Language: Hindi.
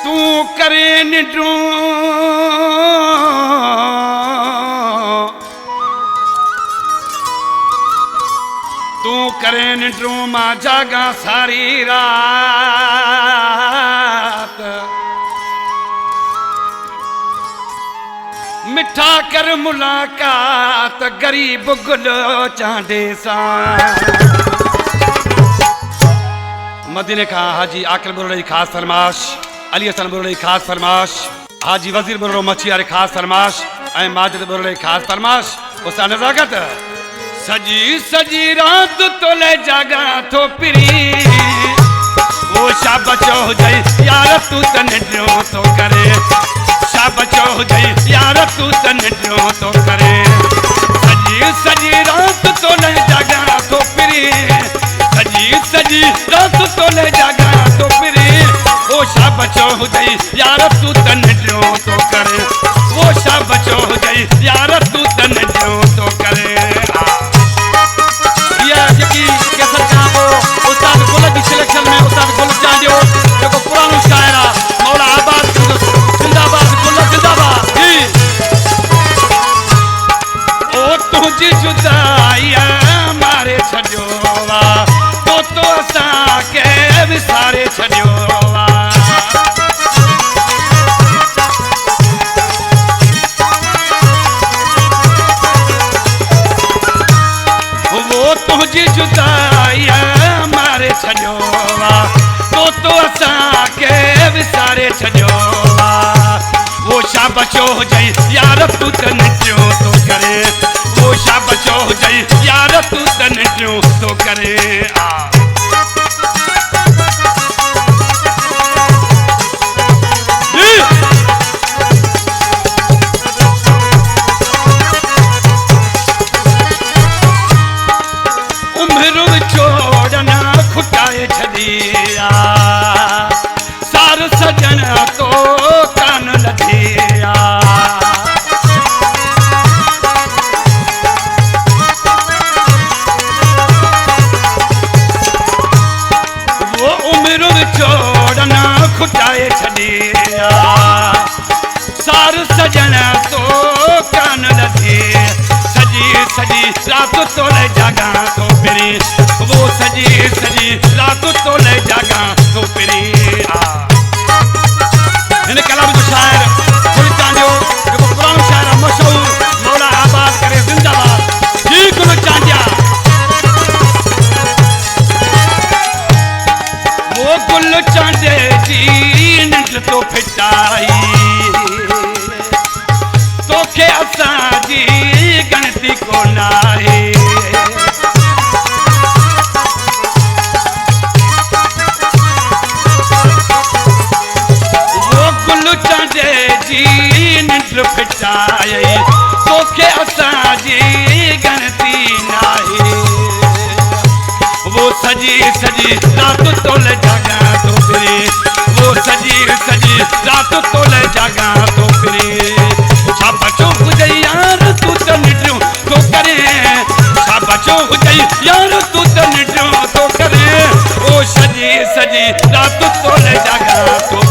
तू करे निड्रू तू करे निड्रू मां जागा सारी रात मिठा कर मुलाकात गरीब गुल चांदे सा मदीने का हाजी आकल बोल खास फरमाश अली हसन बोल खास फरमाश हाजी वजीर बोल मछियार खास फरमाश माजिद बोल खास फरमाश उसा नजाकत सजी सजी रात तोले जागा थो पिरी वो शाबचो जाई यार तू तने ड्रो तो करे शाबचो जाई यार तू तने ड्रो तो करे सजी सजी रात तोले जागा थो पिरी सजी सजी रात तोले जागा तो पिरी वो शाबचो जाई यार तू तने ड्रो तो करे वो शाबचो जाई यार तू तने ड्रो तो करे उस्ताद गुल की सिलेक्शन में उस्ताद गुल चांदियो जो पुरानो शायरा मौला आबाद जिंदाबाद गुल जिंदाबाद ओ तुझी जुदाइया मारे छड़ियोवा तो असा के विसारे छड़ियोवा वो तुझी जुदाइया मारे छड़ियोवा तो असा के विसारे छड़ियोवा वो शाबचो जाई यार तू तने ड्रो तो करे वो शाबचो जाई यार तू तने ड्रो तो करे छदिया सार सजन तो कान लधिया वो उम्र छोड़ना खुटाए छदिया सार सजन तो कान लधे सजी सजी रात तोले जागा तो फिरी वो सजी सजी रात तोले जागा तो फिरी इन कलाम जो शायर गुल चांदियो जो पुरानो शायर मशहूर मौला आबाद करे जिंदाबाद जी गुल चांदिया वो गुल चांदे जी निंड तो फिटाई तो के असा जी गणती को नाहे फिटाई तो के असा जी गणती नाही वो सजी सजी रात तोले जागा तो फिरी वो सजी सजी रात तोले जागा तो फिरी शाबचो जाई यार तू तने ड्रो तो करे शाबचो जाई यार तू तने ड्रो तो करे वो सजी सजी रात तोले जागा तो